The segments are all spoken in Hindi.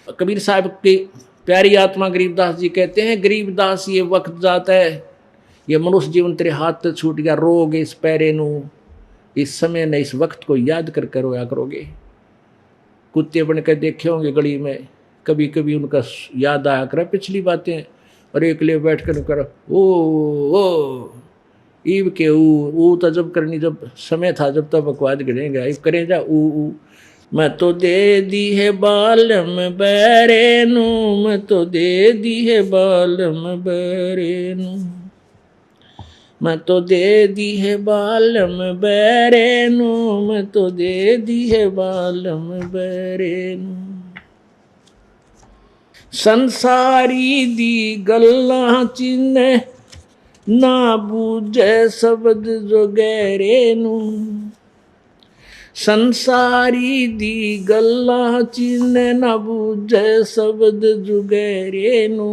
कबीर साहब की प्यारी आत्मा गरीबदास जी कहते हैं, गरीबदास ये वक्त जाता है, ये मनुष्य जीवन तेरे हाथ से छूट गया, रोगे इस पैरे नू, इस समय ने इस वक्त को याद कर रोया करोगे। कुत्ते बन कर देखे होंगे गली में, कभी कभी उनका याद आया करे पिछली बातें, और एक लिए बैठ कर कर ओ ईब के ऊ तो जब करनी, जब समय था जब तक बकवाद गिरेंगे करें जा ऊ। मैं तो दे दी है बालम बैरे नू, मैं तो दे दी है बालम बैरे नू, मैं तो दे दी है बालम बैरे नू, मैं तो दे दी है बालम बैरे नू। संसारी दी गल्ला चिन्ह ना बूझे शब्द जो गहरे नू, संसारी दी गल्ला चिन्ह ना बूझे शब्द जो गहरे नू,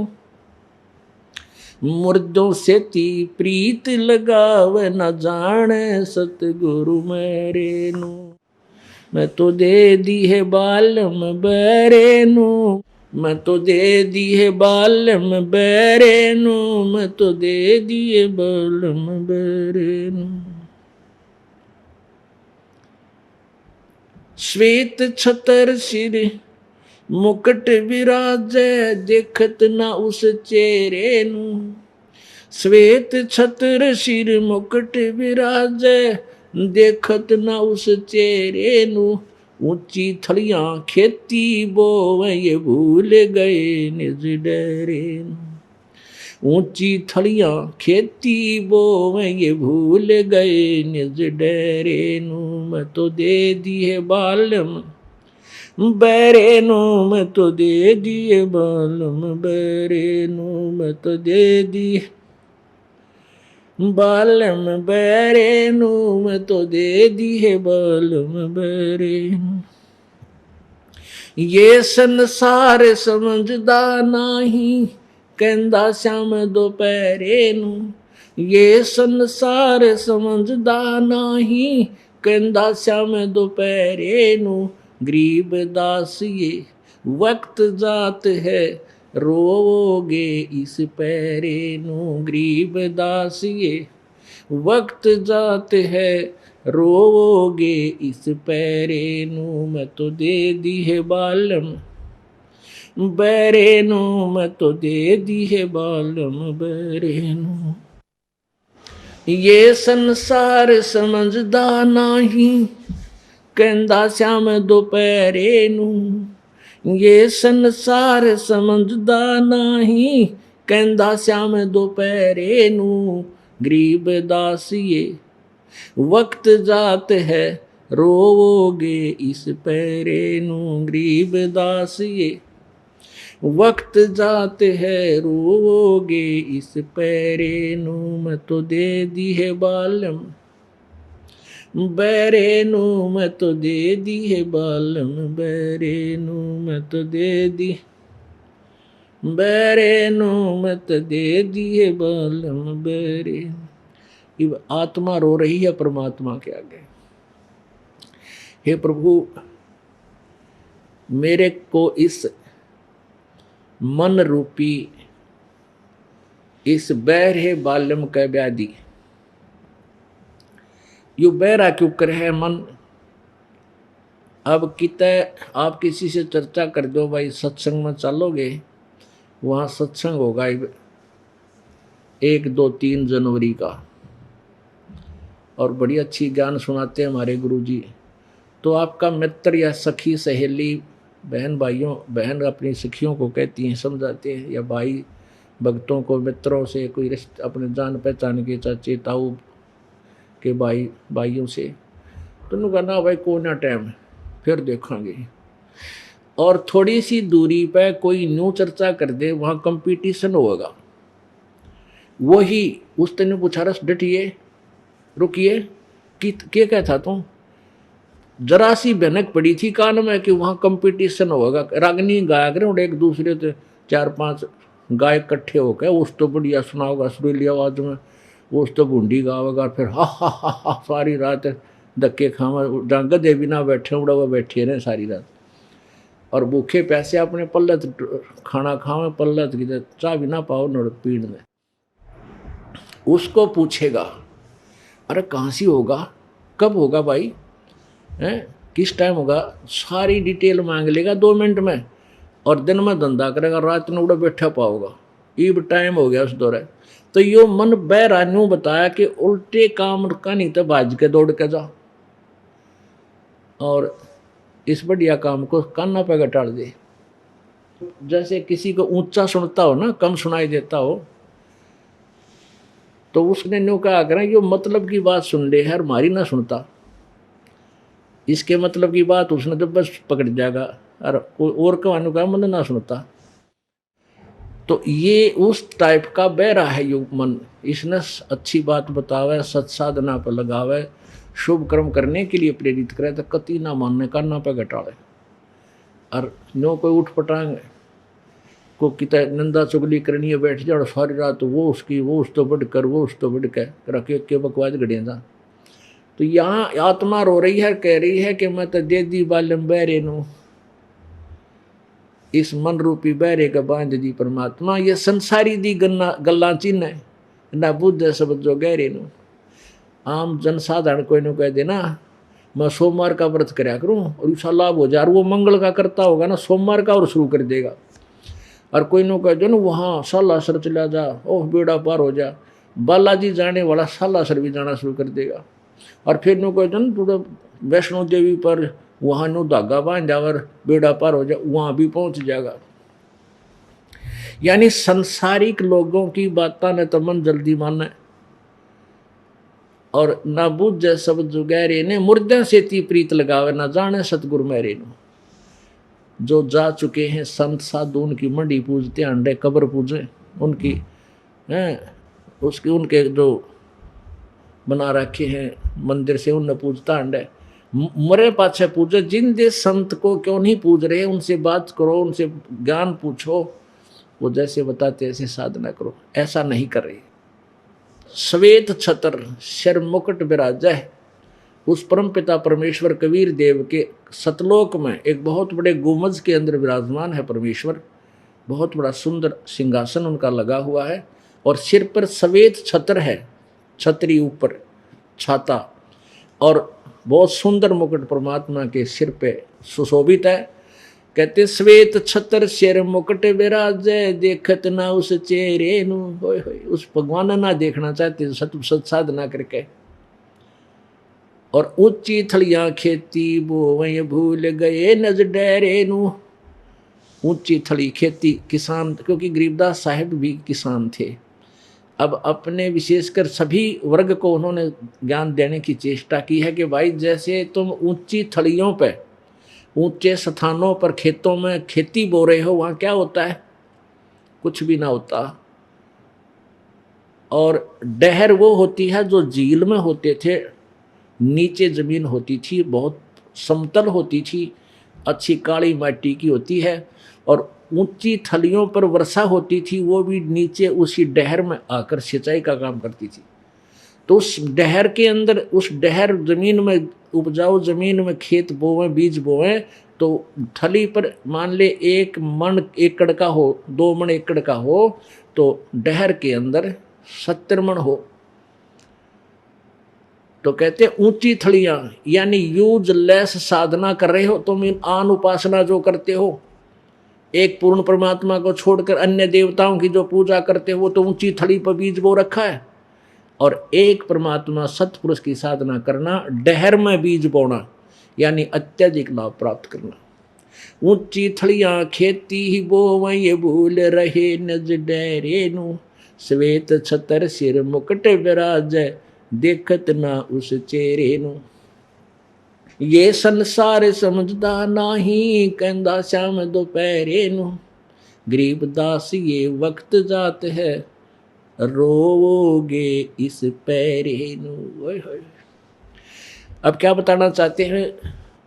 मुर्दों से ती प्रीत लगाव न जाने सतगुरु मेरे नू। मैं तो दे दी है बालम बैरे नू, मैं तो दे दी है बालम बैरे नू, मैं तो दे दी है बालम बैरे नू। श्वेत छतर सिर मुकुट विराजे देखत न उस चेहरे नू, श्वेत छतर सिर मुकुट विराजे देखत न उस चेहरे नू, ऊंची थलियां खेती बोवे ये भूल गए निज डेरे नू, ऊंची थलियां खेती बोवे ये भूल गए निज डेरे नू। मैं तो दे दी है बालम बैरे नू, मैं तो दे दिए बालम बैरे नू, मैं तो दे दी बालम बैरे नू, मैं तो दे दी है बालम बैरे नू। ये संसार समझदा नहीं कहंदा श्याम दोपहरे नू, ये संसार समझदा नहीं कहंदा श्याम दोपहरे नू। गरीब दास ये वक्त जात है रोगे इस पैरे नू, गरीब दास ये वक्त जात है रोगे इस पैरे नू। मैं तो दे दी है बालम बैरे नू, मैं तो दे दी है बालम बैरे नू। ये संसार समझदा नहीं कहंदा श्याम दोपहरे नू, ये संसार समझदा नहीं कहंदा श्याम दोपहरे नू। गरीब दास ये वक्त जात है रोवोगे इस पैरे नू, गरीब दास ये वक्त जात है रोवोगे इस पैरे नू। मैं तो दे दी है बालम बैरे नू, मैं तो दे दी है बालम बैरे नू, मैं तो दे दी बैरे नू, मैं तो दे दी है बालम बैरे। अब आत्मा रो रही है परमात्मा के आगे, हे प्रभु मेरे को इस मन रूपी इस बहरे बालम का व्याधि, यू बहरा क्यों कर है मन। अब कितने आप किसी से चर्चा कर दो भाई सत्संग में चलोगे, वहाँ सत्संग होगा 1, 2, 3 जनवरी का, और बड़ी अच्छी ज्ञान सुनाते हैं हमारे गुरुजी। तो आपका मित्र या सखी सहेली बहन भाइयों, बहन अपनी सखियों को कहती हैं समझाते हैं, या भाई भक्तों को मित्रों से कोई रिश्ते अपने जान पहचान के चाचे ताऊ के भाइयों से, तो उन्होंने कहा ना भाई को ना टाइम फिर देखेंगे। और थोड़ी सी दूरी पे कोई न्यू चर्चा कर दे, वहाँ कंपटीशन होगा। वही उस दिन पूछा रस डटिए रुकिए कि क्या कहता तुम, जरा सी भनक पड़ी थी कान में कि वहाँ कंपटीशन होगा, रागनी गाया करें एक दूसरे से 4-5 गाय इकट्ठे होकर, उस तो बढ़िया सुनाओगा सुरीली आवाज में, उस तो बूंदी गावेगा, फिर हा हा हा हा सारी रात धक्के खावा, जहाँ गधे भी ना बैठे उड़ा हुआ बैठे रहे सारी रात। और भूखे पैसे अपने पल्लत खाना खाओ, पल्लत की चाह भी ना पाओ नड़ पीड़ में। उसको पूछेगा अरे कहाँ से होगा, कब होगा भाई, हैं किस टाइम होगा, सारी डिटेल मांग लेगा 2 मिनट में। और दिन में धंधा करेगा, रात में उड़ा बैठा पाओगा, ईब टाइम हो गया उस दौरे। तो यो मन बहरानू बताया कि उल्टे काम का नहीं तो भाज के दौड़ के जा, और इस बढ़िया काम को कान्ना पे घटाड़ दे। जैसे किसी को ऊंचा सुनता हो ना, कम सुनाई देता हो, तो उसने न्यू कहा करें यो मतलब की बात सुन ले है, हमारी ना सुनता, इसके मतलब की बात उसने तो बस पकड़ जाएगा, और कोई और कहने का मन ना सुनता। तो ये उस टाइप का बहरा है यो मन। इसने अच्छी बात बतावे, सत साधना पर लगावे, शुभ कर्म करने के लिए प्रेरित करे, तो कति ना मानने का ना पे घटाड़े। और नो कोई उठ पटांग को कित नंदा चुगली करनी है, बैठ जाओ सारी रात, वो उसकी, वो उस तो बढ़कर, वो उस तो बढ़कर रखे के बकवाद गड़ेगा। तो यहाँ आत्मा रो रही है, कह रही है कि मैं तो दे दी बालम बहरे नू, इस मन रूपी बहरे का बांध दी परमात्मा। ये संसारी दी गल्ला चिन्ह है ना, बुद्ध शब्द जो गहरे नू। आम जनसाधारण कोई नु कह देना मैं सोमवार का व्रत कराया करूं और उसका लाभ हो जाए, वो मंगल का करता होगा ना, सोमवार का और शुरू कर देगा। और कोई नु कह दो ना वहाँ सालासर चला जा, ओह बेड़ा पार हो जा, बालाजी जाने वाला सालासर भी जाना शुरू कर देगा। और फिर नु कह दो ना थोड़ा वैष्णो देवी पर वहाँ नु धागा बांध जावर, बेड़ा पार हो जा, वहाँ भी पहुँच जाएगा। यानी संसारिक लोगों की बातें ने तो मन जल्दी माने, और ना बुझे सब जुगैरे ने, मुर्दे से ती प्रीत लगावे, ना जाने सतगुरु मेरे नु। जो जा चुके हैं संत साधु उनकी मंडी पूजते, अंडे कब्र पूजे उनकी हैं, उसके उनके जो बना रखे हैं मंदिर से उन्हें पूजता अंडे, मरे पाछे पूजे। जिन दे संत को क्यों नहीं पूज रहे, उनसे बात करो, उनसे ज्ञान पूछो, वो जैसे बताते ऐसे साधना करो। ऐसा नहीं कर रहे। श्वेत छत्र सिर मुकुट विराजै, उस परम पिता परमेश्वर कबीर देव के सतलोक में एक बहुत बड़े गुमज के अंदर विराजमान है परमेश्वर। बहुत बड़ा सुंदर सिंहासन उनका लगा हुआ है, और सिर पर श्वेत छत्र है, छतरी ऊपर छाता, और बहुत सुंदर मुकुट परमात्मा के सिर पे सुशोभित है। कहते श्वेत छत्र सिर मुकुट विराजै, देखत ना उस चेहरे नु। होय होय, उस भगवान ना देखना चाहते सत साधना करके। और ऊंची थलियां खेती बोवै, भूल गए नज डेरे नु। ऊंची थली खेती, किसान, क्योंकि गरीबदास साहिब भी किसान थे। अब अपने विशेषकर सभी वर्ग को उन्होंने ज्ञान देने की चेष्टा की है कि भाई जैसे तुम ऊंची थलियों पे, ऊंचे स्थानों पर खेतों में खेती बो रहे हो, वहाँ क्या होता है, कुछ भी ना होता। और डहर वो होती है जो झील में होते थे, नीचे जमीन होती थी, बहुत समतल होती थी, अच्छी काली माटी की होती है, और ऊंची थलियों पर वर्षा होती थी, वो भी नीचे उसी डहर में आकर सिंचाई का काम करती थी। तो उस डहर के अंदर, उस डहर जमीन में, उपजाऊ जमीन में खेत बोवें, बीज बोवें, तो थली पर मान ले 1 मन एकड़ का हो, 2 मन एकड़ का हो, तो डहर के अंदर 70 मन हो। तो कहते ऊंची थलियां, यानी यूजलेस साधना कर रहे हो तुम, इन आन उपासना जो करते हो, एक पूर्ण परमात्मा को छोड़कर अन्य देवताओं की जो पूजा करते हो, वो तो ऊंची थली पर बीज बो रखा है। और एक परमात्मा सतपुरुष की साधना करना, डहर में बीज बोना, यानी अत्यधिक लाभ प्राप्त करना। ऊंची थलियां खेती ही बोवै, ये भूल रहे नज डेरे नु। श्वेत छतर सिर मुकुट विराजै, देखत ना उस चेहरे नु। ये संसार समझदा नाही, कहंदा श्याम दोपहरे नु। गरीबदास ये वक्त जात है, रोवोगे इस पैरे नु। अब क्या बताना चाहते हैं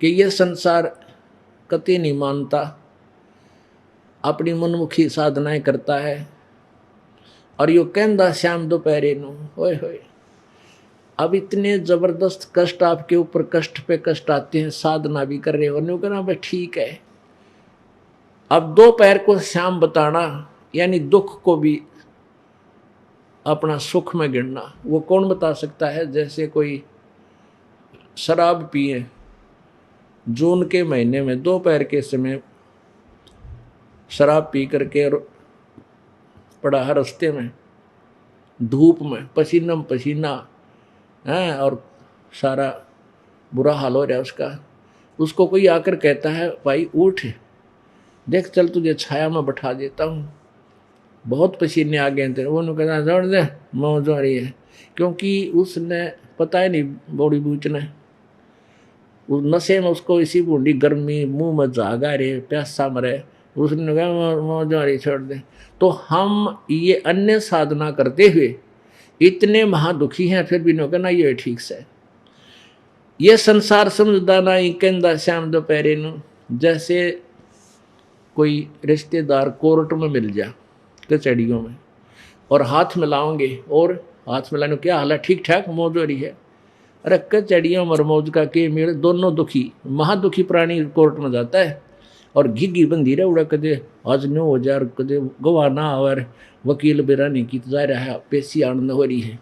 कि ये संसार कति नहीं मानता, अपनी मनमुखी साधनाएं करता है, और यो कहंदा श्याम दोपहरे नु। होय होय, अब इतने जबरदस्त कष्ट आपके ऊपर, कष्ट पे कष्ट आते हैं, साधना भी कर रहे हो, न्यू कहना भाई ठीक है, अब दोपहर को शाम बताना यानी दुख को भी अपना सुख में गिनना, वो कौन बता सकता है। जैसे कोई शराब पिए जून के महीने में दोपहर के समय शराब पी करके पड़ा है रास्ते में, धूप में पसीना पसीना है और सारा बुरा हाल हो रहा है उसका। उसको कोई आकर कहता है भाई उठ, देख चल तुझे छाया में बैठा देता हूँ, बहुत पसीने आ गए थे। वो कहता जोड़ दे मौज हो रही है, क्योंकि उसने पता ही नहीं बॉडी बूच ने उस नशे में उसको इसी बूढ़ी गर्मी मुंह में झागा रहे प्यासा मरे, उसने कहा मौज हो रही छोड़ दे। तो हम ये अन्य साधना करते हुए इतने महादुखी हैं, फिर भी नो कहना ये ठीक से ये संसार समझदा ना ही कहता श्याम दोपहरे नू। जैसे कोई रिश्तेदार कोर्ट में मिल जा कचहरियों में और हाथ मिलाओगे, और हाथ मिलाने क्या हाल है, ठीक ठाक मौज हो रही है। अरे कचहरियों में मौज का के मेरे दोनों दुखी महादुखी प्राणी कोर्ट में जाता है और घिघी बंधी रहे उड़ा, कदे आज 9,000 कदे गवाह ना और वकील बेरानी की जा रहा है, पेशी आनंद हो रही है।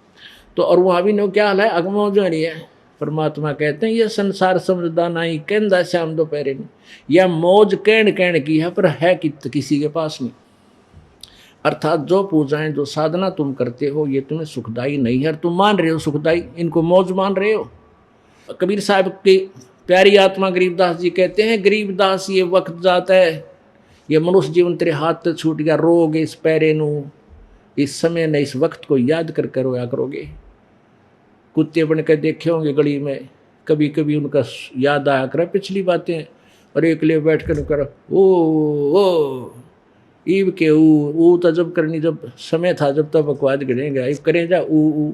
तो और वहाँ भी नो क्या हाल है, अगमौज हो रही है। परमात्मा कहते हैं ये संसार समझदा नहीं कहता श्याम दोपहरे ने, यह मौज कहन की है पर है किसी के पास नहीं। अर्थात जो पूजाएं जो साधना तुम करते हो ये तुम्हें सुखदाई नहीं है, तुम मान रहे हो सुखदाई, इनको मौज मान रहे हो। कबीर साहब की प्यारी आत्मा गरीबदास जी कहते हैं, गरीबदास ये वक्त जाता है, ये मनुष्य जीवन तेरे हाथ से छूट गया, रोगे इस पैरे नू, इस समय ने इस वक्त को याद कर रोया करोगे। कुत्ते बन कर देखे होंगे गली में, कभी कभी उनका याद आया करे पिछली बातें, और एक लिए बैठ कर कर ओ ईब के ऊ तो जब करनी जब समय था जब तक बकवाद गिरेंगे ईब करें जा ऊ।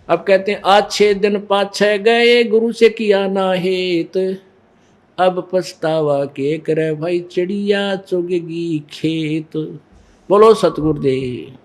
अब कहते हैं आज 6 दिन पाछे गए गुरु से किया ना हेत, अब पछतावा के करे भाई चिड़िया चुगेगी खेत। बोलो सतगुरुदेव।